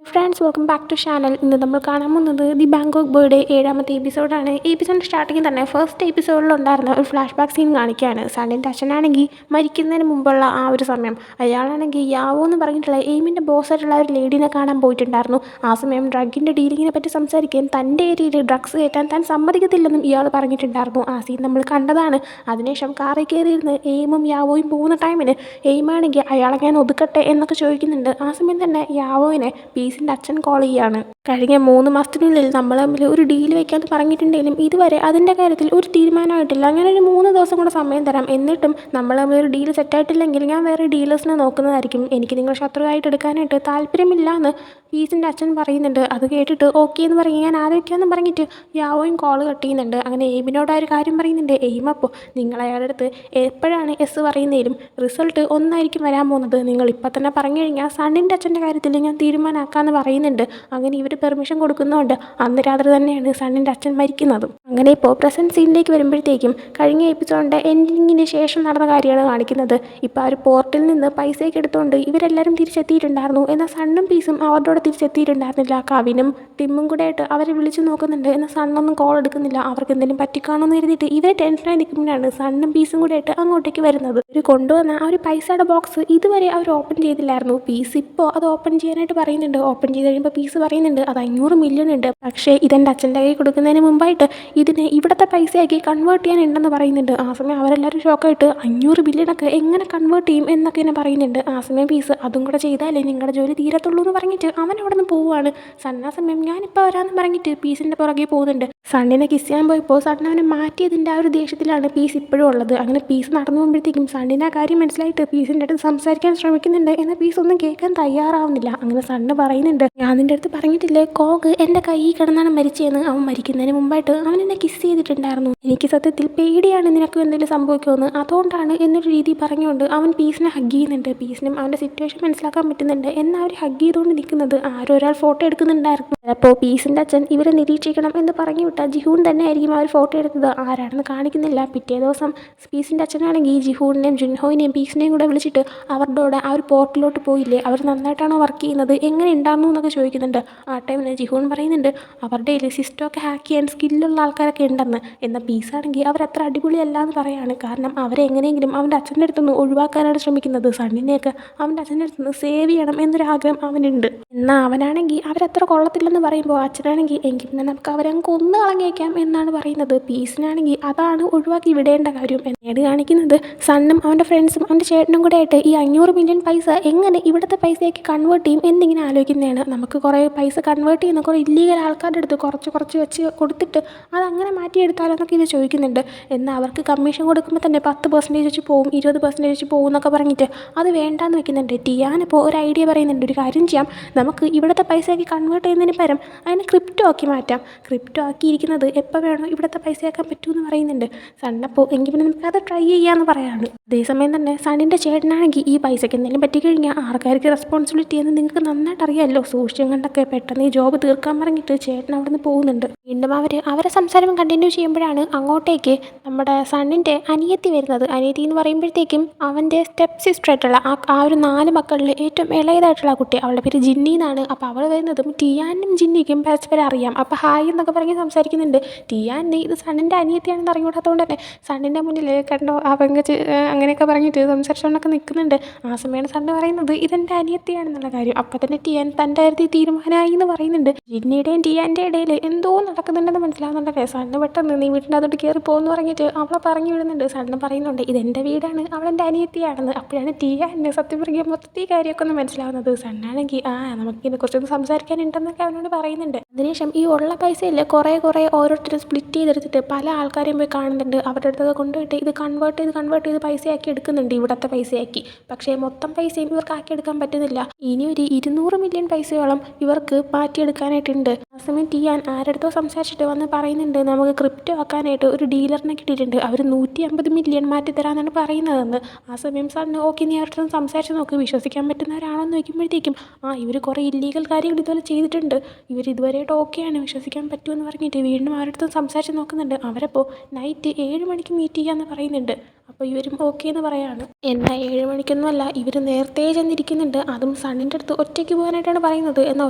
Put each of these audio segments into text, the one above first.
Friends welcome back to channel. ഇന്ന് നമ്മൾ കാണാൻ പോകുന്നത് ദി ബാങ്കോക്ക് ബോയുടെ 7ാമത്തെ എപ്പിസോഡാണ്. ഈ എപ്പിസോഡ് സ്റ്റാർട്ടിങ്ങിൽ തന്നെ ഫസ്റ്റ് എപ്പിസോഡിലുണ്ടായിരുന്ന ഒരു ഫ്ലാഷ് ബാക്ക് സീൻ കാണിക്കുകയാണ്. സണ്ണിൻ്റെ അച്ഛനാണെങ്കിൽ മരിക്കുന്നതിന് മുമ്പുള്ള ആ ഒരു സമയം അയാളാണെങ്കിൽ യാവോ എന്ന് പറഞ്ഞിട്ടുള്ള എയിമിൻ്റെ ബോസായിട്ടുള്ള ഒരു ലേഡീനെ കാണാൻ പോയിട്ടുണ്ടായിരുന്നു. ആ സമയം ഡ്രഗിൻ്റെ ഡീലിങ്ങിനെ പറ്റി സംസാരിക്കാൻ തൻ്റെ ഏരിയയിൽ ഡ്രഗ്സ് കയറ്റാൻ താൻ സമ്മതിക്കത്തില്ലെന്നും ഇയാൾ പറഞ്ഞിട്ടുണ്ടായിരുന്നു. ആ സീൻ നമ്മൾ കണ്ടതാണ്. അതിനുശേഷം കാറിൽ കയറിയിരുന്ന് എയിമും യാവോയും പോകുന്ന ടൈമിന് എയിമാണെങ്കിൽ അയാളെ ഞാൻ ഒതുക്കട്ടെ എന്നൊക്കെ ചോദിക്കുന്നുണ്ട്. ആ സമയം തന്നെ യാവോയിനെ പീസിൻ്റെ അച്ഛൻ കോൾ ചെയ്യാണ്. കഴിഞ്ഞ 3 മാസത്തിനുള്ളിൽ നമ്മൾ തമ്മിൽ ഒരു ഡീൽ വെക്കാമെന്ന് പറഞ്ഞിട്ടുണ്ടെങ്കിലും ഇതുവരെ അതിൻ്റെ കാര്യത്തിൽ ഒരു തീരുമാനമായിട്ടില്ല. അങ്ങനെ ഒരു 3 ദിവസം കൂടെ സമയം തരാം. എന്നിട്ടും നമ്മൾ തമ്മിൽ ഒരു ഡീൽ സെറ്റായിട്ടില്ലെങ്കിൽ ഞാൻ വേറെ ഡീലേഴ്സിനെ നോക്കുന്നതായിരിക്കും. എനിക്ക് നിങ്ങൾ ശത്രുവായിട്ട് എടുക്കാനായിട്ട് താല്പര്യമില്ല എന്ന് പീസിൻ്റെ അച്ഛൻ പറയുന്നുണ്ട്. അത് കേട്ടിട്ട് ഓക്കെ എന്ന് പറയും, ഞാൻ ആലോചിക്കാമെന്ന് പറഞ്ഞിട്ട് യാവോയും കോൾ കട്ട് ചെയ്യുന്നുണ്ട്. അങ്ങനെ എയിമിനോട് ആ ഒരു കാര്യം പറയുന്നുണ്ട്. എയിം അപ്പോൾ നിങ്ങൾ അയാളുടെ അടുത്ത് എപ്പോഴാണ് എസ് പറയുന്നതിലും റിസൾട്ട് ഒന്നായിരിക്കും വരാൻ പോകുന്നത്. നിങ്ങൾ ഇപ്പം തന്നെ പറഞ്ഞു കഴിഞ്ഞാൽ സണ്ണിൻ്റെ അച്ഛൻ്റെ കാര്യത്തിൽ ഞാൻ തീരുമാനമാക്കാമെന്ന് പറയുന്നുണ്ട്. അങ്ങനെ ഇവർ പെർമിഷൻ കൊടുക്കുന്നതുകൊണ്ട് അന്ന് രാത്രി തന്നെയാണ് സണ്ണിൻ്റെ അച്ഛൻ മരിക്കുന്നത്. അങ്ങനെ ഇപ്പോൾ പ്രസൻറ്റ് സീനിലേക്ക് വരുമ്പോഴത്തേക്കും കഴിഞ്ഞ എപ്പിസോഡിൻ്റെ എൻഡിങ്ങിന് ശേഷം നടന്ന കാര്യമാണ് കാണിക്കുന്നത്. ഇപ്പോൾ ആ ഒരു പോർട്ടിൽ നിന്ന് പൈസയൊക്കെ എടുത്തുകൊണ്ട് ഇവരെല്ലാവരും തിരിച്ചെത്തിയിട്ടുണ്ടായിരുന്നു. എന്നാൽ സണ്ണും പീസും അവരുടെ കൂടെ തിരിച്ചെത്തിയിട്ടുണ്ടായിരുന്നില്ല. കവിനും ടിമ്മും കൂടെ ആയിട്ട് അവരെ വിളിച്ച് നോക്കുന്നുണ്ട്. എന്നാൽ സണ്ണൊന്നും കോൾ എടുക്കുന്നില്ല. അവർക്ക് എന്തെങ്കിലും പറ്റിക്കാണോന്ന് കരുതിയിട്ട് ഇവരെ ടെൻഷനായി നിൽക്കുമ്പോഴാണ് സണ്ണും പീസും കൂടെ ആയിട്ട് അങ്ങോട്ടേക്ക് വരുന്നത്. ഇവർ കൊണ്ടുവന്ന ആ ഒരു പൈസയുടെ ബോക്സ് ഇതുവരെ അവർ ഓപ്പൺ ചെയ്തില്ലായിരുന്നു. പീസ് ഇപ്പോൾ അത് ഓപ്പൺ ചെയ്യാനായിട്ട് പറയുന്നുണ്ട്. ഓപ്പൺ ചെയ്ത് കഴിയുമ്പോൾ പീസ് പറയുന്നുണ്ട് അത് 500 മില്യൺ ഉണ്ട്, പക്ഷേ ഇതെൻ്റെ അച്ഛൻ്റെ കയ്യിൽ കൊടുക്കുന്നതിന് മുമ്പായിട്ട് ഇതിനെ ഇവിടുത്തെ പൈസയാക്കി കൺവേർട്ട് ചെയ്യാനുണ്ടെന്ന് പറയുന്നുണ്ട്. ആ സമയം അവരെല്ലാവരും ഷോക്കായിട്ട് 500 ബില്യണൊക്കെ എങ്ങനെ കൺവേർട്ട് ചെയ്യും എന്നൊക്കെ തന്നെ പറയുന്നുണ്ട്. ആ സമയം പീസ് അതും കൂടെ ചെയ്താലേ നിങ്ങളുടെ ജോലി തീരത്തുള്ളൂ എന്ന് പറഞ്ഞിട്ട് അവൻ അവിടെ നിന്ന് പോവുകയാണ്. സണ്ണ സമയം ഞാനിപ്പോൾ വരാമെന്ന് പറഞ്ഞിട്ട് പീസിൻ്റെ പുറകെ പോകുന്നുണ്ട്. സണ്ണിനെ കിസ് ചെയ്യാൻ പോയപ്പോൾ സണ്ണ് അവനെ മാറ്റിയതിൻ്റെ ആ ഒരു ദേഷ്യത്തിലാണ് പീസ് ഇപ്പോഴും ഉള്ളത്. അങ്ങനെ പീസ് നടന്നു പോകുമ്പോഴത്തേക്കും സണ്ണിന് ആ കാര്യം മനസ്സിലായിട്ട് പീസിൻ്റെ അടുത്ത് സംസാരിക്കാൻ ശ്രമിക്കുന്നുണ്ട്. എന്നാൽ പീസ് ഒന്നും കേൾക്കാൻ തയ്യാറാവുന്നില്ല. അങ്ങനെ സണ്ണ് പറയുന്നുണ്ട്, ഞാൻ നിൻ്റെ അടുത്ത് പറഞ്ഞിട്ടില്ലേ കോഗ് എൻ്റെ കയ്യിൽ കിടന്നാണ് മരിച്ചതെന്ന്. അവൻ മരിക്കുന്നതിന് മുമ്പായിട്ട് അവൻ എന്നെ കിസ് ചെയ്തിട്ടുണ്ടായിരുന്നു. എനിക്ക് സത്യത്തിൽ പേടിയാണ് നിനക്ക് എന്തെങ്കിലും സംഭവിക്കുമെന്ന്, അതുകൊണ്ടാണ് എന്നൊരു രീതി പറഞ്ഞുകൊണ്ട് അവൻ പീസിനെ ഹഗ് ചെയ്യുന്നുണ്ട്. പീസിനും അവൻ്റെ സിറ്റുവേഷൻ മനസ്സിലാക്കാൻ പറ്റുന്നുണ്ട്. എന്നാൽ അവർ ഹഗ് ചെയ്തുകൊണ്ട് നിൽക്കുന്നത് ആരോ ഒരാൾ ഫോട്ടോ എടുക്കുന്നുണ്ടായിരുന്നു. അപ്പോൾ പീസിൻ്റെ അച്ഛൻ ഇവരെ നിരീക്ഷിക്കണം എന്ന് പറഞ്ഞു വിട്ട ജിഹൂൺ തന്നെ ആയിരിക്കും അവർ ഫോട്ടോ എടുത്തത്. ആരാണെന്ന് കാണിക്കുന്നില്ല. പിറ്റേ ദിവസം പീസിൻ്റെ അച്ഛനാണെങ്കിൽ ജിഹൂണിനെയും ജുൻഹോയിനെയും പീസിനെയും കൂടെ വിളിച്ചിട്ട് അവരുടെ കൂടെ ആ ഒരു പോർട്ടിലോട്ട് പോയില്ലേ, അവർ നന്നായിട്ടാണോ വർക്ക് ചെയ്യുന്നത്, എങ്ങനെ ഉണ്ടായിരുന്നു എന്നൊക്കെ ചോദിക്കുന്നുണ്ട്. ആ ടൈമിൽ ജിഹൂൺ പറയുന്നുണ്ട് അവരുടെ സിസ്റ്റമൊക്കെ ഹാക്ക് ചെയ്യാൻ സ്കില്ലുള്ള ആൾക്കാരൊക്കെ ഉണ്ടെന്ന്. എന്നാൽ പീസാണെങ്കിൽ അവരത്ര അടിപൊളിയല്ല എന്ന് പറയാണ്. കാരണം അവരെ എങ്ങനെയെങ്കിലും അവൻ്റെ അച്ഛൻ്റെ അടുത്തുനിന്ന് ഒഴിവാക്കാനാണ് ശ്രമിക്കുന്നത്. സണ്ണിനെയൊക്കെ അവൻ്റെ അച്ഛൻ്റെ അടുത്തുനിന്ന് സേവ് ചെയ്യണം എന്നൊരാഗ്രഹം അവനുണ്ട്. എന്നാൽ അവനാണെങ്കിൽ അവരത്ര കൊള്ളത്തില്ലെന്ന് പറയുമ്പോൾ അച്ഛനാണെങ്കിൽ എങ്കിൽ പിന്നെ നമുക്ക് അവരെ അങ്ങ് കൊന്നു കളഞ്ഞേക്കാം എന്നാണ് പറയുന്നത്. പീസിനാണെങ്കിൽ അതാണ് ഒഴിവാക്കി വിടേണ്ട കാര്യം. എന്നേട് കാണിക്കുന്നത് സണ്ണും അവൻ്റെ ഫ്രണ്ട്സും അവൻ്റെ ചേട്ടനും കൂടെ ആയിട്ട് ഈ 500 മില്യൺ പൈസ എങ്ങനെ ഇവിടുത്തെ പൈസയൊക്കെ കൺവേർട്ട് ചെയ്യും എന്നിങ്ങനെ ആലോചിക്കുന്നതാണ്. നമുക്ക് കുറേ പൈസ കൺവേർട്ട് ചെയ്യുന്ന കുറേ ഇല്ലീഗൽ ആൾക്കാരുടെ അടുത്ത് കുറച്ച് വെച്ച് കൊടുത്തിട്ട് അതങ്ങനെ മാറ്റിയെടുത്താലോ എന്നൊക്കെ ഇത് ചോദിക്കുന്നുണ്ട്. എന്നാൽ അവർക്ക് കമ്മീഷൻ കൊടുക്കുമ്പോൾ തന്നെ 10% വെച്ച് പോവും, 20% വെച്ച് പോകും എന്നൊക്കെ പറഞ്ഞിട്ട് അത് വേണ്ടാന്ന് വെക്കുന്നുണ്ട്. ടിയാനിപ്പോൾ ഒരു ഐഡിയ പറയുന്നുണ്ട്, ഒരു കാര്യം ചെയ്യാം, നമുക്ക് ഇവിടുത്തെ പൈസയാക്കി കൺവേർട്ട് ചെയ്യുന്നതിന് പകരം അതിനെ ക്രിപ്റ്റോ ആക്കി മാറ്റാം. ക്രിപ്റ്റോ ആക്കിയിരിക്കുന്നത് എപ്പോൾ വേണോ ഇവിടുത്തെ പൈസയാക്കാൻ പറ്റുമെന്ന് പറയുന്നുണ്ട്. സണ്ണപ്പോൾ എങ്കിൽ പിന്നെ നമുക്ക് അത് ട്രൈ ചെയ്യാമെന്ന് പറയാണ്. അതേസമയം തന്നെ സണ്ണിൻ്റെ ചേട്ടനാണെങ്കിൽ ഈ പൈസയ്ക്ക് എന്തെങ്കിലും പറ്റിക്കഴിഞ്ഞാൽ ആൾക്കാർക്ക് റെസ്പോൺസിബിലിറ്റി എന്ന് നിങ്ങൾക്ക് നന്നായിട്ട് അറിയാമല്ലോ, സൂക്ഷിച്ചും കണ്ടൊക്കെ പെട്ടെന്ന് ഈ ജോബ് തീർക്കാൻ പറഞ്ഞിട്ട് ചേട്ടൻ അവിടെ നിന്ന് പോകുന്നുണ്ട്. വീണ്ടും അവരെ സംസാരം കണ്ടിന്യൂ ചെയ്യുമ്പോഴാണ് അങ്ങോട്ടേക്ക് നമ്മുടെ സണ്ണിൻ്റെ അനിയത്തി വരുന്നത്. അനിയത്തി എന്ന് പറയുമ്പോഴത്തേക്കും അവൻ്റെ സ്റ്റെപ്പ് സിസ്റ്റർ ആയിട്ടുള്ള ആ ഒരു 4 മക്കളിൽ ഏറ്റവും ഇളയതായിട്ടുള്ള കുട്ടി, അവളുടെ പേര് ജിന്നി എന്നാണ്. അപ്പോൾ അവൾ വരുന്നതും ടിയാനും ജിന്നിക്കും പരസ്പരം അറിയാം. അപ്പോൾ ഹായ് എന്നൊക്കെ പറഞ്ഞ് സംസാരിക്കുന്നുണ്ട്. ടിയാനെ ഇത് സണ്ണിൻ്റെ അനിയത്തിയാണെന്ന് അറിഞ്ഞൂടാത്തതുകൊണ്ട് തന്നെ സണ്ണിൻ്റെ മുന്നിൽ കണ്ടോ ആ പെങ്കച്ച് അങ്ങനെയൊക്കെ പറഞ്ഞിട്ട് സംസാരിച്ചുകൊണ്ടൊക്കെ നിൽക്കുന്നുണ്ട്. ആ സമയമാണ് സണ്ണ് പറയുന്നത് ഇതെൻ്റെ അനിയത്തിയാണെന്നുള്ള കാര്യം. അപ്പം തന്നെ ടിയാൻ തൻ്റെ കാര്യത്തിൽ തീരുമാനമായി എന്ന് പറയുന്നുണ്ട്. ജിന്നിയുടെയും ടിയാൻ്റെ ഇടയിൽ എന്തോ നടക്കുന്നുണ്ടെന്ന് മനസ്സിലാവുന്നുണ്ടല്ലേ. സണ്ണ് പെട്ടെന്ന് നീ വീട്ടിൻ്റെ അതോട്ട് കയറി പോകുമെന്ന് പറഞ്ഞിട്ട് അവളെ പറഞ്ഞു വിടുന്നുണ്ട്. സണ്ണ് പറയുന്നുണ്ട് ഇതെൻ്റെ വീടാണ്, അവളെൻ്റെ അനിയത്തിയാണെന്ന്. അപ്പോഴാണ് ടിയാനെ സത്യം പറയുക മൊത്തത്തിൽ കാര്യമൊക്കെ ഒന്ന് മനസ്സിലാവുന്നത്. സണ്ണാണെങ്കിൽ നമുക്കിതിനെ കുറിച്ചൊന്ന് സംസാരിക്കാനുണ്ടെന്നൊക്കെ അവനോട് പറയുന്നുണ്ട്. അതിനുശേഷം ഈ ഉള്ള പൈസയിൽ കുറേ ഓരോരുത്തരും സ്പ്ലിറ്റ് ചെയ്തെടുത്തിട്ട് പല ആൾക്കാരെയും പോയി കാണുന്നുണ്ട്. അവരുടെ അടുത്തൊക്കെ കൊണ്ടുപോയിട്ട് ഇത് കൺവേർട്ട് ചെയ്ത് പൈസയാക്കി എടുക്കുന്നുണ്ട്, ഇവിടുത്തെ പൈസയാക്കി. പക്ഷേ മൊത്തം പൈസയും ഇവർക്ക് ആക്കിയെടുക്കാൻ പറ്റുന്നില്ല. ഇനി ഒരു 200 മില്യൺ പൈസയോളം ഇവർക്ക് മാറ്റിയെടുക്കാനായിട്ടുണ്ട്. ആ സമയം ടിയാൻ ആരടുത്തോ സംസാരിച്ചിട്ട് വന്ന് പറയുന്നുണ്ട് നമുക്ക് ക്രിപ്റ്റോ ആക്കാനായിട്ട് ഒരു ഡീലറിനെ കിട്ടിയിട്ടുണ്ട്, അവർ 150 മില്യൺ മാറ്റിത്തരാമെന്നാണ് പറയുന്നതെന്ന്. ആ സമയം സണ്ണ് ഓക്കെ നീ അവരുടെ സംസാരിച്ച് നോക്ക്, വിശ്വസിക്കാൻ പറ്റുന്നവരാണോ എന്ന് ചോദിക്കുമ്പോഴത്തേക്കും ഇവർ കുറേ ഇല്ലീഗൽ കാര്യങ്ങൾ ഇതുപോലെ ചെയ്തിട്ടുണ്ട്, ഇവർ ഇതുവരെയായിട്ട് ഓക്കെയാണ്, വിശ്വസിക്കാൻ പറ്റുമെന്ന് പറഞ്ഞിട്ട് വീണ്ടും അവരുടെ സംസാരിച്ച് നോക്കുന്നുണ്ട്. അവരപ്പോൾ നൈറ്റ് 7 മണിക്ക് മീറ്റ് ചെയ്യാമെന്ന് പറയുന്നുണ്ട്. അപ്പോൾ ഇവരും ഓക്കെ എന്ന് പറയാണ്. എന്നാൽ 7 മണിക്കൊന്നുമല്ല, ഇവർ നേരത്തെ ചെന്നിരിക്കുന്നുണ്ട്. അതും സണ്ണിൻ്റെ അടുത്ത് ഒറ്റയ്ക്ക് പോകാനായിട്ടാണ് പറയുന്നത്. എന്നാൽ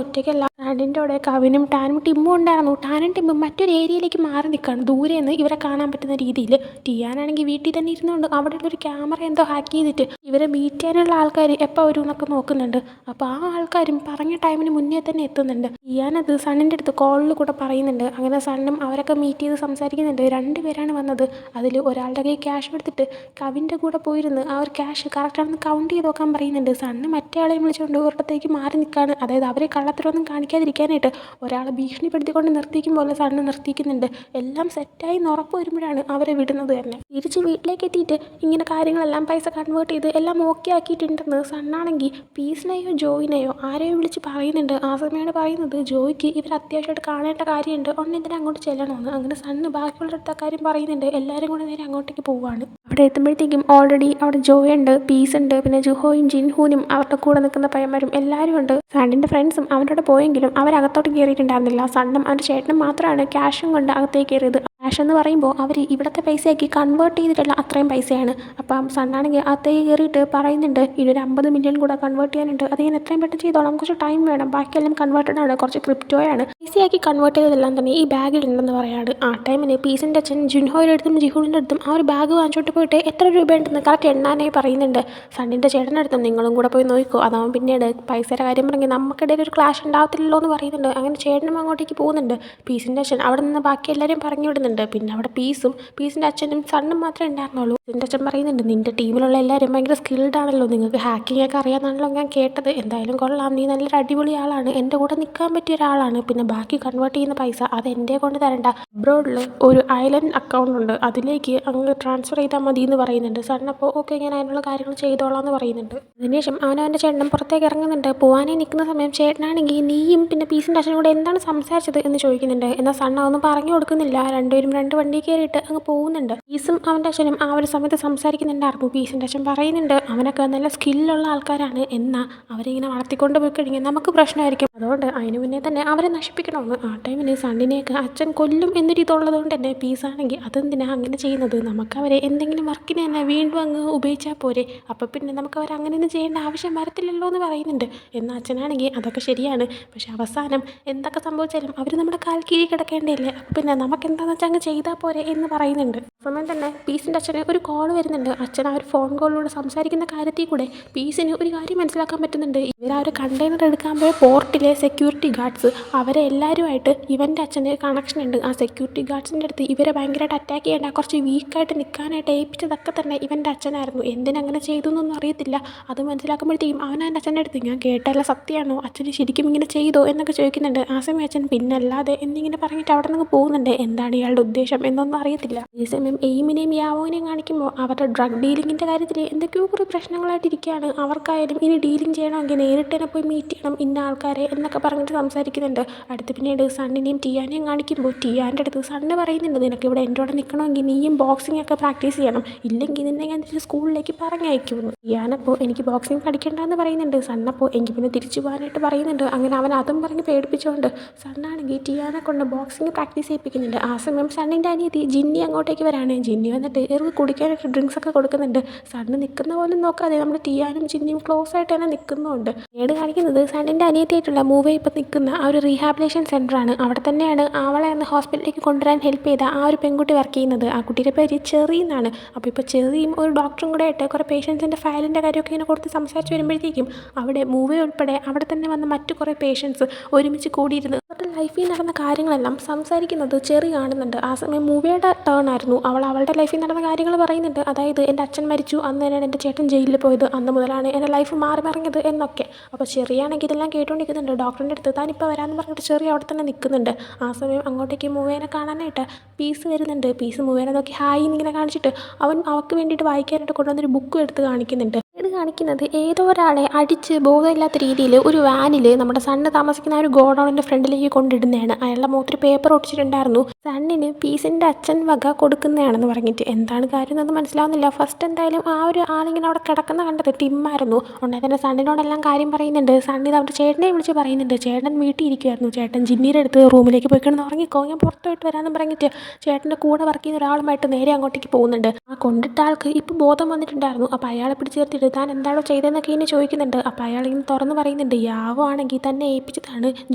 ഒറ്റയ്ക്കല്ല, സണ്ണിൻ്റെ കൂടെ കവിനും ടാനും ടിമ്മും ഉണ്ടായിരുന്നു. ടാനും ടിമ്മും മറ്റൊരു ഏരിയയിലേക്ക് മാറി നിൽക്കുകയാണ്, ദൂരെ നിന്ന് ഇവരെ കാണാൻ പറ്റുന്ന രീതിയിൽ. ടിയാനാണെങ്കിൽ വീട്ടിൽ തന്നെ ഇരുന്നുകൊണ്ട് അവിടെയുള്ളൊരു ക്യാമറ എന്തോ ഹാക്ക് ചെയ്തിട്ട് ഇവരെ മീറ്റ് ചെയ്യാനുള്ള ആൾക്കാർ എപ്പോൾ വരും എന്നൊക്കെ നോക്കുന്നുണ്ട്. അപ്പോൾ ആ ആൾക്കാരും പറഞ്ഞ ടൈമിന് മുന്നേ തന്നെ എത്തുന്നുണ്ട്. ടിയാനത് സണ്ണിൻ്റെ അടുത്ത് കോളിൽ കൂടെ പറയുന്നുണ്ട്. അങ്ങനെ സണ്ണും അവരൊക്കെ മീറ്റ് ചെയ്ത് സംസാരിക്കുന്നുണ്ട്. 2 പേരാണ് വന്നത്. അതിൽ ഒരാളുടെ കയ്യിൽ ക്യാഷ് എടുത്തിട്ട് കവിൻ്റെ കൂടെ പോയിരുന്ന് ആ ഒരു ക്യാഷ് കറക്റ്റാണെന്ന് കൗണ്ട് ചെയ്ത് നോക്കാൻ പറയുന്നുണ്ട്. സണ്ണ് മറ്റേ ആളെയും വിളിച്ചുകൊണ്ട് ഒരിടത്തേക്ക് മാറി നിൽക്കുകയാണ്. അതായത് അവരെ കള്ളത്തരമൊന്നും കാണിക്കാതിരിക്കാനായിട്ട് ഒരാളെ ഭീഷണിപ്പെടുത്തിക്കൊണ്ട് നിർത്തിക്കുമ്പോൾ സണ്ണ് നിർത്തിക്കുന്നുണ്ട്. എല്ലാം സെറ്റായി ഉറപ്പ് വരുമ്പോഴാണ് അവരെ വിടുന്നത് തന്നെ. തിരിച്ച് വീട്ടിലേക്ക് എത്തിയിട്ട് ഇങ്ങനെ കാര്യങ്ങളെല്ലാം പൈസ കൺവേർട്ട് ചെയ്ത് എല്ലാം ഓക്കെ ആക്കിയിട്ടുണ്ടെന്ന് സണ്ണാണെങ്കിൽ പീസിനെയോ ജോയിനെയോ ആരെയോ വിളിച്ച് പറയുന്നുണ്ട്. ആ സമയമാണ് പറയുന്നത് ജോയ്ക്ക് ഇവർ അത്യാവശ്യമായിട്ട് കാണേണ്ട കാര്യമുണ്ട്, ഒന്നെന്തിനും അങ്ങോട്ട് ചെല്ലണമെന്ന്. അങ്ങനെ സണ്ണ് ബാക്കിയുള്ളടുത്ത കാര്യം പറയുന്നുണ്ട്. എല്ലാവരും കൂടെ നേരെ അങ്ങോട്ടേക്ക് പോവുകയാണ്. അവിടെ എത്തുമ്പോഴത്തേക്കും ഓൾറെഡി അവിടെ ജോയ് ഉണ്ട്, പീസ് ഉണ്ട്, പിന്നെ ജുഹോയും ജിൻഹൂനും അവരുടെ കൂടെ നിൽക്കുന്ന പയ്യന്മാരും എല്ലാവരും ഉണ്ട്. സണ്ണിൻ്റെ ഫ്രണ്ട്സും അവരോട് പോയെങ്കിലും അവരകത്തോട്ട് കയറിയിട്ടുണ്ടായിരുന്നില്ല. സണ്ണും അവൻ്റെ ചേട്ടനും മാത്രമാണ് ക്യാഷും കൊണ്ട് അകത്തേക്ക് കയറിയത്. ക്യാഷ് എന്ന് പറയുമ്പോൾ അവർ ഇവിടുത്തെ പൈസയാക്കി കൺവേർട്ട് ചെയ്തിട്ടുള്ള അത്രയും പൈസയാണ്. അപ്പം സണ്ണാണെങ്കിൽ അകത്തേക്ക് കയറിയിട്ട് പറയുന്നുണ്ട് ഇതൊരു 50 മില്യൺ കൂടെ കൺവേർട്ട് ചെയ്യാനുണ്ട്, അത് ഞാൻ എത്രയും പെട്ടെന്ന് ചെയ്തോളാം, കുറച്ച് ടൈം വേണം, ബാക്കിയെല്ലാം കൺവേർട്ടഡ് ആണ്, കുറച്ച് ക്രിപ്റ്റോയാണ്, പൈസയാക്കി കൺവേർട്ട് ചെയ്തതെല്ലാം തന്നെ ഈ ബാഗിലുണ്ടെന്ന് പറയാറ്. ആ ടൈമിന് പീസിൻ്റെ അച്ഛൻ ജിൻഹോയുടെ അടുത്തും ജിഹൂണിൻ്റെ അടുത്തും ആ ഒരു ബാഗ് വാങ്ങിച്ചോട്ട് പോയിട്ട് എത്ര രൂപയുണ്ടെന്ന് കറക്റ്റ് എണ്ണാനായി പറയുന്നുണ്ട്. സണ്ണിൻ്റെ ചേട്ടൻ്റെ അടുത്തും നിങ്ങളും കൂടെ പോയി നോക്കിക്കോ, അതാവും പിന്നീട് പൈസയുടെ കാര്യം പറഞ്ഞെങ്കിൽ നമുക്കിടയിൽ ഒരു ക്ലാഷ് ഉണ്ടാകത്തില്ലല്ലോ എന്ന് പറയുന്നുണ്ട്. അങ്ങനെ ചേട്ടനും അങ്ങോട്ടേക്ക് പോകുന്നുണ്ട്. പീസിൻ്റെ അച്ഛൻ അവിടെ നിന്ന് ബാക്കി എല്ലാവരും പറഞ്ഞു വിടുന്നുണ്ട്. പിന്നെ അവിടെ പീസിൻ്റെ അച്ഛനും സണ്ണും മാത്രമേ ഉണ്ടായിരുന്നുള്ളൂ. പീസിൻ്റെ അച്ഛൻ പറയുന്നുണ്ട് നിൻ്റെ ടീമിലുള്ള എല്ലാവരും ഭയങ്കര സ്കിൽഡ് ആണല്ലോ, നിങ്ങൾക്ക് ഹാക്കിംഗ് ഒക്കെ അറിയാമെന്നാണല്ലോ ഞാൻ കേട്ടത്, എന്തായാലും കൊള്ളാം, നീ നല്ലൊരു അടിപൊളി ആളാണ്, എൻ്റെ കൂടെ നിൽക്കാൻ പറ്റിയ ഒരാളാണ്, പിന്നെ ബാക്കി കൺവേർട്ട് ചെയ്യുന്ന പൈസ അത് എൻ്റെ കൊണ്ട് തരണ്ട, അബ്രോഡിൽ ഒരു ഐലൻഡ് അക്കൗണ്ട് ഉണ്ട്, അതിലേക്ക് അങ്ങ് ട്രാൻസ്ഫർ ചെയ്താൽ മതി എന്ന് പറയുന്നുണ്ട്. സണ്ണപ്പോൾ ഓക്കെ ഞാൻ അതിനുള്ള കാര്യങ്ങൾ ചെയ്തോളാം എന്ന് പറയുന്നുണ്ട്. അതിനുശേഷം അവനവൻ്റെ ചേട്ടനും പുറത്തേക്ക് ഇറങ്ങുന്നുണ്ട്. പോകാനേ നിൽക്കുന്ന സമയം ചേട്ടനാണെങ്കിൽ നീയും പിന്നെ പീസിൻ്റെ അച്ഛനും കൂടെ എന്താണ് സംസാരിച്ചത് എന്ന് ചോദിക്കുന്നുണ്ട്. എന്നാൽ സണ്ണ ഒന്നും പറഞ്ഞു കൊടുക്കുന്നില്ല. രണ്ടുപേരും 2 വണ്ടി കയറിയിട്ട് അങ്ങ് പോകുന്നുണ്ട്. പീസും അവൻ്റെ അച്ഛനും ആ ഒരു സമയത്ത് സംസാരിക്കുന്നുണ്ടായിരുന്നു. പീസിൻ്റെ അച്ഛൻ പറയുന്നുണ്ട് അവനൊക്കെ നല്ല സ്കില്ലുള്ള ആൾക്കാരാണ്, എന്നാൽ അവരിങ്ങനെ വളർത്തിക്കൊണ്ട് പോയി കഴിഞ്ഞാൽ നമുക്ക് പ്രശ്നമായിരിക്കും, അതുകൊണ്ട് അതിന് മുന്നേ തന്നെ അവരെ നശിപ്പിക്കണമെന്ന്. ആ ടൈമിന് സണ്ണിനെയൊക്കെ അച്ഛൻ കൊല്ലും എന്നൊരു ഇതുള്ളത് കൊണ്ട് തന്നെ പീസാണെങ്കിൽ അതെന്തിനാ അങ്ങനെ ചെയ്യുന്നത്, നമുക്ക് അവരെ എന്തെങ്കിലും വർക്കിന് തന്നെ വീണ്ടും അങ്ങ് ഉപയോഗിച്ചാൽ പോരെ, അപ്പോൾ പിന്നെ നമുക്ക് അവർ അങ്ങനെയൊന്നും ചെയ്യേണ്ട ആവശ്യം വരത്തില്ലല്ലോ എന്ന് പറയുന്നുണ്ട്. എന്നാൽ അച്ഛനാണെങ്കിൽ അതൊക്കെ ശരിയാണ്, പക്ഷെ അവസാനം എന്തൊക്കെ സംഭവിച്ചാലും അവർ നമ്മുടെ കാൽ കീഴി കിടക്കേണ്ടതല്ലേ, അപ്പോൾ പിന്നെ നമുക്ക് എന്താണെന്ന് വെച്ചാൽ അങ്ങ് ചെയ്താൽ പോരെ എന്ന് പറയുന്നുണ്ട്. സമയം തന്നെ പീസിൻ്റെ അച്ഛന് ഒരു കോൾ വരുന്നുണ്ട്. അച്ഛൻ ആ ഒരു ഫോൺ കോളിലൂടെ സംസാരിക്കുന്ന കാര്യത്തിൽ കൂടെ പീസിന് ഒരു കാര്യം മനസ്സിലാക്കാൻ പറ്റുന്നുണ്ട്. ഇവർ ആ ഒരു കണ്ടെയ്നർ എടുക്കാൻ പോയ പോർട്ടിലെ സെക്യൂരിറ്റി ഗാർഡ്സ് അവരെ എല്ലാവരുമായിട്ട് ഇവൻ്റെ അച്ഛന് കണക്ഷൻ ഉണ്ട്. ആ സെക്യൂരിറ്റി ഗാർഡ്സിൻ്റെ അടുത്ത് ഇവരെ ഭയങ്കരമായിട്ട് അറ്റാക്ക് ചെയ്യേണ്ട, കുറച്ച് വീക്കായിട്ട് നിൽക്കാനായിട്ട് ഏൽപ്പിച്ചതൊക്കെ തന്നെ ഇവൻ്റെ അച്ഛനായിരുന്നു. എന്തിനങ്ങനെ ചെയ്തു എന്നൊന്നും അറിയത്തില്ല. അത് മനസ്സിലാക്കുമ്പോഴത്തേക്കും അവൻ എൻ്റെ അച്ഛൻ്റെ അടുത്ത് ഞാൻ കേട്ടല്ല സത്യമാണോ, അച്ഛന് ശരിക്കും ഇങ്ങനെ ചെയ്തോ എന്നൊക്കെ ചോദിക്കുന്നുണ്ട്. ആ സമയം അച്ഛൻ പിന്നല്ലാതെ എന്നിങ്ങനെ പറഞ്ഞിട്ട് അവിടെ നിന്ന് പോകുന്നുണ്ട്. എന്താണ് ഇയാളുടെ ഉദ്ദേശം എന്നൊന്നും അറിയത്തില്ല. ഈ സമയം എയിമിനെയും യാവോനെയും കാണിക്കുമ്പോൾ അവരുടെ ഡ്രഗ് ഡീലിങ്ങിൻ്റെ കാര്യത്തിൽ എന്തൊക്കെയോ കുറേ പ്രശ്നങ്ങളായിട്ടിരിക്കുകയാണ്. അവർക്കായാലും ഇനി ഡീലിങ് ചെയ്യണമെങ്കിൽ നേരിട്ട് തന്നെ പോയി മീറ്റ് ചെയ്യണം ഇന്ന ആൾക്കാരെ എന്നൊക്കെ പറഞ്ഞിട്ട് സംസാരിക്കുന്നുണ്ട്. അടുത്ത് പിന്നീട് സണ്ണിനെയും ടിയാനെയും കാണിക്കുമ്പോൾ ടിയാൻ്റെ അടുത്ത് സണ്ണ് പറയുന്നുണ്ട് നിനക്ക് ഇവിടെ എൻ്റെ കൂടെ നിൽക്കണമെങ്കിൽ നീയും ബോക്സിംഗ് ഒക്കെ പ്രാക്ടീസ് ചെയ്യണം, ഇല്ലെങ്കിൽ നിന്നെ ഞാൻ തിരിച്ച് സ്കൂളിലേക്ക് പറഞ്ഞയക്കുമെന്ന്. ടിയാനപ്പോൾ എനിക്ക് ബോക്സിംഗ് പഠിക്കേണ്ടെന്ന് പറയുന്നുണ്ട്. സണ്ണപ്പോൾ എനിക്ക് പിന്നെ തിരിച്ചു പോകാനായിട്ട് പറയുന്നുണ്ട്. അങ്ങനെ അവൻ അതും പറഞ്ഞ് പേടിപ്പിച്ചുകൊണ്ട് സണ്ണാണെങ്കിൽ ടിയാനെ കൊണ്ട് ബോക്സിംഗ് പ്രാക്ടീസ് ചെയ്യിപ്പിക്കുന്നുണ്ട്. ആ സമയം സണ്ണിൻ്റെ അനിയത്തി ജിന്നി അങ്ങോട്ടേക്ക് വരാണ്. ജിന്നി വന്നിട്ട് ഇവർക്ക് കുടിക്കാനായിട്ട് ഡ്രിങ്ക്സ് ഒക്കെ കൊടുക്കുന്നുണ്ട്. സണ്ണ് നിൽക്കുന്ന പോലും നോക്കാതെ നമ്മുടെ ടിയാനും ജിന്നിയും ക്ലോസ് ആയിട്ട് തന്നെ നിൽക്കുന്നുണ്ട്. പിന്നീട് കാണിക്കുന്നത് സണ്ണിൻ്റെ അനിയത്തിയായിട്ടുള്ള മൂവി ഇപ്പം നിൽക്കുന്ന ആ ഒരു റീഹാബിലേഷൻ സെൻ്ററാണ്. അവിടെ തന്നെയാണ് അവളെ അന്ന് ഹോസ്പിറ്റലിലേക്ക് കൊണ്ടുവരാൻ ഹെൽപ്പ് ചെയ്ത ആ ഒരു പെൺകുട്ടി വർക്ക് ചെയ്യുന്നത്. ആ കുട്ടിയുടെ പേര് ചെറി എന്നാണ്. അപ്പോൾ ഇപ്പോൾ ചെറിയും ഒരു ഡോക്ടറും കൂടെ ആയിട്ട് കുറേ പേഷ്യൻസിൻ്റെ ഫയലിൻ്റെ കാര്യമൊക്കെ ഇങ്ങനെ കൊടുത്ത് സംസാരിച്ച് വരുമ്പോഴത്തേക്കും അവിടെ മൂവി ഉൾപ്പെടെ അവിടെ തന്നെ വന്ന മറ്റു കുറേ പേഷ്യൻസ് ഒരുമിച്ച് കൂടിയിരുന്ന് അവരുടെ ലൈഫിൽ നടന്ന കാര്യങ്ങളെല്ലാം സംസാരിക്കുന്നത് ചെറി കാണുന്നുണ്ട്. ആ സമയം മൂവിയുടെ ടേൺ ആയിരുന്നു. അവളുടെ ലൈഫിൽ നടന്ന കാര്യങ്ങൾ പറയുന്നുണ്ട്. അതായത് എൻ്റെ അച്ഛൻ മരിച്ചു, അന്ന് തന്നെയാണ് എൻ്റെ ചേട്ടൻ ജയിലിൽ പോയത്, അന്ന് മുതലാണ് എൻ്റെ ലൈഫ് മാറി മറിഞ്ഞത് എന്നൊക്കെ. അപ്പോൾ ചെറിയാണെങ്കിൽ ഇതെല്ലാം കേട്ടുകൊണ്ടിരിക്കുന്നുണ്ട്. ഡോക്ടറിൻ്റെ അടുത്ത് താനിപ്പോൾ വരാമെന്ന് പറഞ്ഞിട്ട് ചെറിയ അവിടെ തന്നെ നിൽക്കുന്നുണ്ട്. ആ സമയം അങ്ങോട്ടേക്ക് മൂവേനെ കാണാനായിട്ട് പീസ് വരുന്നുണ്ട്. പീസ് മൂവേനെ നോക്കി ഹായ് എന്നിങ്ങനെ കാണിച്ചിട്ട് അവൻ അവൾക്ക് വേണ്ടിയിട്ട് വായിക്കാനായിട്ട് കൊണ്ടുവന്നൊരു ബുക്കും എടുത്ത് കാണിക്കുന്നുണ്ട്. ഇത് കാണിക്കുന്നത് ഏതോ ഒരാളെ അടിച്ച് ബോധമില്ലാത്ത രീതിയിൽ ഒരു വാനിൽ നമ്മുടെ സണ്ണ് താമസിക്കുന്ന ആ ഒരു ഗോഡൗണിൻ്റെ ഫ്രണ്ടിലേക്ക് കൊണ്ടിടുന്നതാണ്. അയാളുടെ മുഖത്തൊരു പേപ്പർ ഒട്ടിച്ചിട്ടുണ്ടായിരുന്നു, സണ്ണിന് പീസിൻ്റെ അച്ഛൻ വക കൊടുക്കുന്നതാണെന്ന് പറഞ്ഞിട്ട്. എന്താണ് കാര്യം എന്നൊന്നും മനസ്സിലാവുന്നില്ല. ഫസ്റ്റ് എന്തായാലും ആ ഒരു ആളിങ്ങനെ അവിടെ കിടക്കുന്ന കണ്ടത് ടിമ്മായിരുന്നു. ഉടനെ തന്നെ സണ്ണിനോടെല്ലാം കാര്യം പറയുന്നുണ്ട്. സണ്ണി അവരുടെ ചേട്ടനെ വിളിച്ച് പറയുന്നുണ്ട്. ചേട്ടൻ വീട്ടിൽ ഇരിക്കുമായിരുന്നു, ചേട്ടൻ ജിന്നീരെ അടുത്ത് റൂമിലേക്ക് പോയി കിടന്ന് ഉറങ്ങിക്കോ, ഞാൻ പുറത്ത് പോയിട്ട് വരാമെന്ന് പറഞ്ഞിട്ട് ചേട്ടൻ്റെ കൂടെ വർക്ക് ചെയ്യുന്ന ഒരാളുമായിട്ട് നേരെ അങ്ങോട്ടേക്ക് പോകുന്നുണ്ട്. ആ കൊണ്ടിട്ട ആൾക്ക് ഇപ്പോൾ ബോധം വന്നിട്ടുണ്ടായിരുന്നു. അപ്പോൾ അയാളെ പിടിച്ച് ചേർത്തിട്ട് താൻ എന്താണോ ചെയ്തതെന്നൊക്കെ ഇങ്ങനെ ചോദിക്കുന്നുണ്ട്. അപ്പോൾ അയാൾ ഇങ്ങനെ തുറന്ന് പറയുന്നുണ്ട്, യാവോ ആണെങ്കിൽ തന്നെ ഏൽപ്പിച്ചതാണ്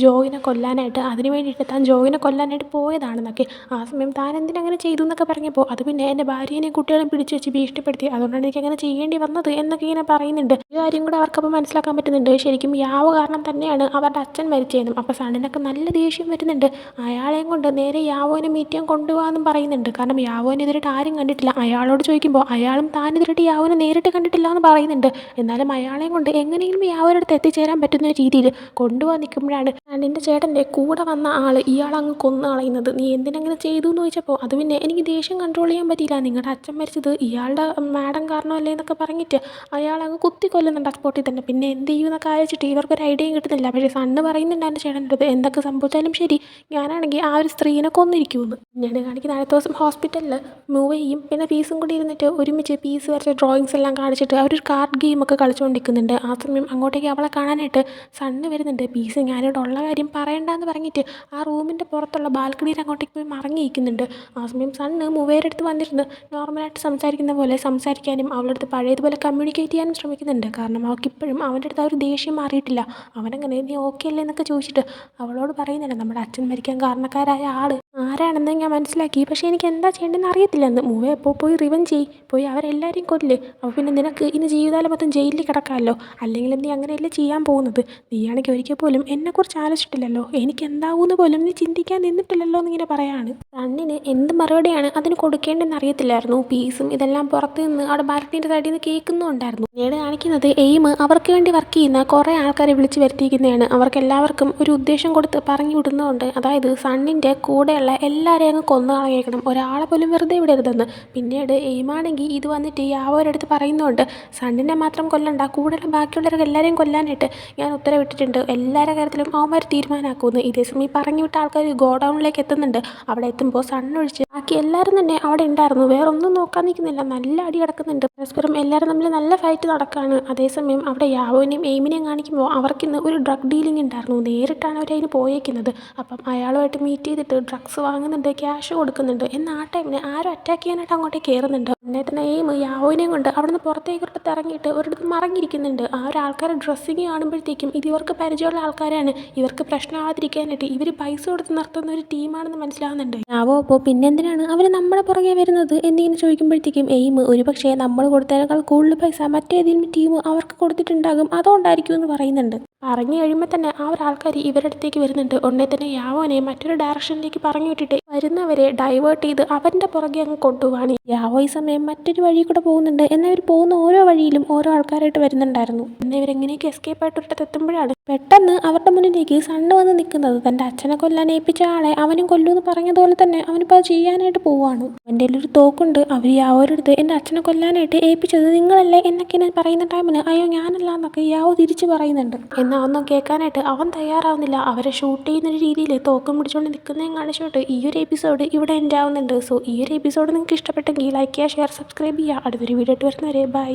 ജോയിനെ കൊല്ലാനായിട്ട്, അതിന് വേണ്ടിയിട്ട് താൻ ജോയിനെ കൊല്ലാനായിട്ട് പോയതാണെന്നൊക്കെ. ആ സമയം താൻ എന്തിനങ്ങനെ ചെയ്തു എന്നൊക്കെ പറഞ്ഞപ്പോൾ അത് പിന്നെ എൻ്റെ ഭാര്യേനെയും കുട്ടികളെയും പിടിച്ച് വെച്ച് ഭീഷണിപ്പെടുത്തി, അതുകൊണ്ടാണ് എനിക്ക് അങ്ങനെ ചെയ്യേണ്ടി വന്നത് എന്നൊക്കെ ഇങ്ങനെ പറയുന്നുണ്ട്. ഈ കാര്യം കൂടെ അവർക്കപ്പോൾ മനസ്സിലാക്കാൻ പറ്റുന്നുണ്ട്, ശരിക്കും യാവോ കാരണം തന്നെയാണ് അവരുടെ അച്ഛൻ മരിച്ചതെന്നും. അപ്പോൾ സണ്ണിനൊക്കെ നല്ല ദേഷ്യം വരുന്നുണ്ട്. അയാളെയും കൊണ്ട് നേരെ യാവോനെ മീറ്റ് ചെയ്യാൻ കൊണ്ടുപോകാമെന്നും പറയുന്നുണ്ട്. കാരണം യാവോനെ എതിരായിട്ട് ആരും കണ്ടിട്ടില്ല. അയാളോട് ചോദിക്കുമ്പോൾ അയാളും താനെതിരായിട്ട് യാവോനെ നേരിട്ട് കണ്ടിട്ടില്ല എന്ന് പറയുന്നുണ്ട്. എന്നാലും അയാളെയും കൊണ്ട് എങ്ങനെയെങ്കിലും യാവോയുടെ അടുത്ത് എത്തിച്ചേരാൻ പറ്റുന്ന രീതിയിൽ കൊണ്ടുപോകാൻ നിൽക്കുമ്പോഴാണ് നിൻ്റെ ചേട്ടൻ്റെ കൂടെ വന്ന ആൾ ഇയാളങ്ങ് കൊന്നു കളയുന്നത്. നീ എന്തിനങ്ങനെ ചെയ്തു എന്ന് ചോദിച്ചപ്പോൾ അത് പിന്നെ എനിക്ക് ദേഷ്യം കൺട്രോൾ ചെയ്യാൻ പറ്റിയില്ല, നിങ്ങളുടെ അച്ഛൻ മരിച്ചത് ഇയാളുടെ മാഡം കാരണമല്ലേ എന്നൊക്കെ പറഞ്ഞിട്ട് അയാളങ്ങ് കുത്തി കൊല്ലുന്നുണ്ട് ആ സ്പോട്ടിൽ തന്നെ. പിന്നെ എന്ത് ചെയ്യുമെന്നൊക്കെ ആലോചിച്ചിട്ട് ഇവർക്കൊരു ഐഡിയയും കിട്ടുന്നില്ല. പക്ഷേ സണ്ണ് പറയുന്നുണ്ട് എൻ്റെ ചേട്ടൻ്റെ അടുത്ത്, എന്തൊക്കെ സംഭവിച്ചാലും ശരി ഞാനാണെങ്കിൽ ആ ഒരു സ്ത്രീനെ കൊന്നിരിക്കുമെന്ന്. ഞാൻ കാണിക്കുന്ന അടുത്ത ദിവസം ഹോസ്പിറ്റലിൽ മൂവ് ചെയ്യും, പിന്നെ പീസും കൂടി ഇരുന്നിട്ട് ഒരുമിച്ച് പീസ് വരച്ച ഡ്രോയിങ്സ് എല്ലാം കാണിച്ചിട്ട് അവരൊരു കാർഡ് ഗെയിമൊക്കെ കളിച്ചുകൊണ്ടിരിക്കുന്നുണ്ട്. ആ സമയം അങ്ങോട്ടേക്ക് അവളെ കാണാനായിട്ട് സണ്ണ് വരുന്നുണ്ട്. പീസ് ഞാനിവിടെ ഉള്ള കാര്യം പറയണ്ടെന്ന് പറഞ്ഞിട്ട് ആ റൂമിൻ്റെ പുറത്തുള്ള ബാൽക്കണിയിൽ അങ്ങോട്ടേക്ക് പോയി മറങ്ങിയിരിക്കുന്നുണ്ട്. ആ സമയം സണ്ണ് മൂവേരുടെ അടുത്ത് വന്നിരുന്ന് നോർമലായിട്ട് സംസാരിക്കുന്ന പോലെ സംസാരിക്കാനും അവളുടെ അടുത്ത് പഴയതുപോലെ കമ്മ്യൂണിക്കേറ്റ് ചെയ്യാനും ശ്രമിക്കുന്നുണ്ട്. കാരണം അവൾക്കിപ്പോഴും അവൻ്റെ അടുത്ത് ആ ഒരു ദേഷ്യം മാറിയിട്ടില്ല. അവനങ്ങനെ നീ ഓക്കെ അല്ലേ എന്നൊക്കെ ചോദിച്ചിട്ട് അവളോട് പറയുന്നില്ല, നമ്മുടെ അച്ഛൻ മരിക്കാൻ കാരണക്കാരായ ആൾ ആരാണെന്ന് ഞാൻ മനസ്സിലാക്കി, പക്ഷേ എനിക്ക് എന്താ ചെയ്യേണ്ടതെന്ന് അറിയത്തില്ലെന്ന്. മൂവേ അപ്പോൾ പോയി റിവഞ്ച് ചെയ്യ്, പോയി അവരെല്ലാവരെയും കൊല്ല്, അപ്പോൾ പിന്നെ നിനക്ക് ഇനി ജീവിതകാലം മൊത്തം ജയിലിൽ കിടക്കാമല്ലോ. അല്ലെങ്കിൽ നീ അങ്ങനെയല്ലേ ചെയ്യാൻ പോകുന്നത്, നീയാണെങ്കിൽ ഒരിക്കൽ പോലും എന്നെക്കുറിച്ച് ആലോചിച്ചിട്ടില്ലല്ലോ, എനിക്ക് എന്താവുമെന്ന് പോലും നീ ചിന്തിക്കാൻ നിന്നിട്ടില്ലല്ലോ എന്നിങ്ങനെ പറയാണ്. സണ്ണിന് എന്ത് മറുപടിയാണ് അതിന് കൊടുക്കേണ്ടതെന്ന് അറിയത്തില്ലായിരുന്നു. പീസും ഇതെല്ലാം പുറത്ത് നിന്ന് അവിടെ ബാൽക്കണീൻ്റെ സൈഡിൽ നിന്ന് കേൾക്കുന്നുണ്ടായിരുന്നു. പിന്നീട് കാണിക്കുന്നത് എയിം അവർക്ക് വേണ്ടി വർക്ക് ചെയ്യുന്ന കുറേ ആൾക്കാരെ വിളിച്ച് വരുത്തിയിരിക്കുന്നതാണ്. അവർക്ക് എല്ലാവർക്കും ഒരു ഉദ്ദേശം കൊടുത്ത് പറഞ്ഞു വിടുന്നതുകൊണ്ട്, അതായത് സണ്ണിൻ്റെ കൂടെയുള്ള എല്ലാവരെയും അങ്ങ് കൊന്നു കളയണം, ഒരാളെ പോലും വെറുതെ വിടരുതെന്ന്. പിന്നീട് എയിമാണെങ്കിൽ ഇത് വന്നിട്ട് യാവോരടുത്ത് പറയുന്നുണ്ട്, സണ്ണിനെ മാത്രം കൊല്ലണ്ട, കൂടെയുള്ള ബാക്കിയുള്ളവർക്ക് എല്ലാവരെയും കൊല്ലാനായിട്ട് ഞാൻ ഉത്തരവിട്ടിട്ടുണ്ട്, എല്ലാവരുടെ കാര്യത്തിലും അവന്മാർ തീരുമാനമാക്കുമെന്ന്. ഇതേസമയം ഈ പറഞ്ഞു വിട്ട ആൾക്കാർ ഗോഡൗണിലേക്ക് എത്തുന്നുണ്ട്. അവിടെ എത്തുമ്പോൾ സണ്ണൊഴിച്ച് ബാക്കി എല്ലാവരും തന്നെ അവിടെ ഉണ്ടായിരുന്നു, വേറെ ഒന്നും നോക്കാൻ നിൽക്കുന്നില്ല. നല്ല അടി കിടക്കുന്നുണ്ട്, പരസ്പരം എല്ലാവരും തമ്മിൽ നല്ല ഫൈറ്റ് നടക്കുകയാണ്. അതേസമയം അവിടെ യാവോനെയും എയിമിനെയും കാണിക്കുമ്പോൾ അവർക്കിന്ന് ഒരു ഡ്രഗ് ഡീലിംഗ് ഉണ്ടായിരുന്നു, നേരിട്ടാണ് അവരതിന് പോയേക്കുന്നത്. അപ്പം അയാളുമായിട്ട് മീറ്റ് ചെയ്തിട്ട് ഡ്രഗ്സ് വാങ്ങുന്നുണ്ട്, ക്യാഷ് കൊടുക്കുന്നുണ്ട്. എന്നാൽ ആ ടൈമിന് ആരും അറ്റാക്ക് ചെയ്യാനായിട്ട് അങ്ങോട്ടേക്ക് കയറുന്നുണ്ട്. ഉടനെ തന്നെ എയിം യാവോനെയും കൊണ്ട് അവിടെ നിന്ന് പുറത്തേക്ക് ഇറങ്ങിയിട്ട് ഒരിടത്ത് മറങ്ങിയിരിക്കുന്നുണ്ട്. ആ ഒരു ആൾക്കാരെ ഡ്രസ്സിങ് കാണുമ്പോഴത്തേക്കും ഇത് ഇവർക്ക് പരിചയമുള്ള ആൾക്കാരാണ്, ഇവർക്ക് പ്രശ്നമാവാതിരിക്കാനായിട്ട് ഇവർ പൈസ കൊടുത്ത് നിർത്തുന്ന ഒരു ടീമാണെന്ന് മനസ്സിലാവുന്നുണ്ട്. യാവോ അപ്പോൾ പിന്നെന്തിനാണ് അവർ നമ്മുടെ പുറകെ വരുന്നത് എന്നിങ്ങനെ ചോദിക്കുമ്പോഴത്തേക്കും എയിം ഒരു പക്ഷേ നമ്മൾ കൊടുത്തതിനേക്കാൾ കൂടുതൽ പൈസ മറ്റേതെങ്കിലും ടീം അവർക്ക് കൊടുത്തിട്ടുണ്ടാകും, അതുകൊണ്ടായിരിക്കും എന്ന് പറയുന്നുണ്ട്. പറഞ്ഞു കഴിയുമ്പോൾ തന്നെ ആ ഒരാൾക്കാർ ഇവരുടെ അടുത്തേക്ക് വരുന്നുണ്ട്. ഉടനെ തന്നെ യാവോനെ മറ്റൊരു ഡയറക്ഷനിലേക്ക് പറഞ്ഞു വിട്ടിട്ട് വരുന്നവരെ ഡൈവേർട്ട് ചെയ്ത് അവൻ്റെ പുറകെ അങ്ങ് കൊണ്ടുപോവാണ്. യാവോ ഈ സമയം മറ്റൊരു വഴി കൂടെ പോകുന്നുണ്ട്. എന്നാൽ ഇവർ പോകുന്ന ഓരോ വഴിയിലും ഓരോ ആൾക്കാരായിട്ട് വരുന്നുണ്ടായിരുന്നു. എന്നാൽ ഇവരെങ്ങനെയൊക്കെ എസ്കേപ്പ് ആയിട്ട് ഒരിടത്ത് എത്തുമ്പോഴാണ് പെട്ടെന്ന് അവരുടെ മുന്നിലേക്ക് സണ്ണ് വന്ന് നിൽക്കുന്നത്. തൻ്റെ അച്ഛനെ കൊല്ലാൻ ഏൽപ്പിച്ച ആളെ അവനും കൊല്ലുമെന്ന് പറഞ്ഞതുപോലെ തന്നെ അവനിപ്പോൾ അത് ചെയ്യാനായിട്ട് പോവുകയാണ്. അവൻ്റെ ഒരു തോക്കുണ്ട്. അവർ യാവോരുടെ അടുത്ത് എൻ്റെ അച്ഛനെ കൊല്ലാനായിട്ട് ഏൽപ്പിച്ചത് നിങ്ങളല്ലേ എന്നൊക്കെ ഞാൻ പറയുന്ന ടൈമിന് അയ്യോ ഞാനല്ല എന്നൊക്കെ യാവോ തിരിച്ച് പറയുന്നുണ്ട്. എന്നാൽ ഒന്നും കേൾക്കാനായിട്ട് അവൻ തയ്യാറാവുന്നില്ല. അവരെ ഷൂട്ട് ചെയ്യുന്നൊരു രീതിയിൽ തോക്കും പിടിച്ചുകൊണ്ട് നിൽക്കുന്നതും കാണിച്ചുകൊണ്ട് ഈ ഒരു എപ്പിസോഡ് ഇവിടെ എൻഡ് ആവുന്നുണ്ട്. സോ ഈ ഒരു എപ്പിസോഡ് നിങ്ങൾക്ക് ഇഷ്ടപ്പെട്ടെങ്കിൽ ലൈക്ക് ചെയ്യുക, ഷെയർ, സബ്സ്ക്രൈബ് ചെയ്യുക. അടുത്തൊരു വീഡിയോ ആയിട്ട് വരുന്നവരെ ബൈ.